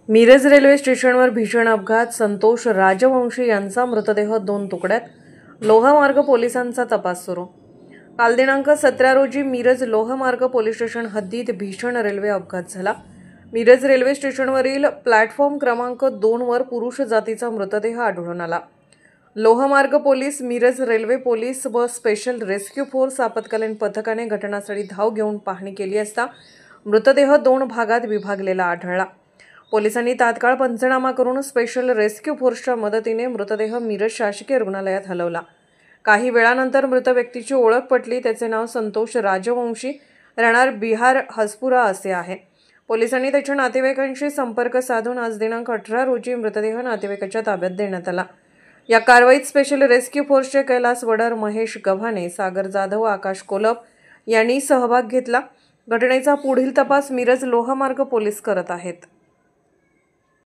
Miraj railway स्टेशनवर भीषण अपघात, संतोष राजवंशी यांचा मृतदेह 2 तुकड्यात, लोहमार्ग पोलिसांचा तपास सुरू। काल दिनांक 17 रोजी मिरज लोहमार्ग पोलीस स्टेशन हद्दीत भीषण रेल्वे अपघात झाला। मिरज रेल्वे स्टेशनवरील प्लॅटफॉर्म क्रमांक 2 वर पुरुष जातीचा मृतदेह आढळून आला। लोहमार्ग पोलीस, मिरज रेल्वे पोलीस व स्पेशल रेस्क्यू फोर्स आपत्कालीन पथकाने घटनास्थळी धाव घेऊन पाहणी केली असता मृतदेह 2 भागात विभागलेला आढळला। पोलिसांनी तात्काळ पंचनामा करून स्पेशल रेस्क्यू फोर्सच्या मदतीने मृतदेह मिरज शासकीय रुग्णालयात हलवला। काही वेळानंतर मृत व्यक्तीची ओळख पटली। त्याचे नाव संतोष राजवंशी, राहणार बिहार हसपुरा असे आहे। पोलिसांनी त्याच्या नातेवाईकांशी संपर्क साधून आज दिनांक 18 रोजी मृतदेह नातेवाईकाच्या ताब्यात देण्यात आला। या कारवाईत स्पेशल रेस्क्यू फोर्सचे कैलास वडर, महेश गव्हाणे, सागर जाधव, आकाश कोलप यांनी सहभाग घेतला। घटनेचा पुढील तपास मिरज लोहमार्ग पोलीस करत आहेत।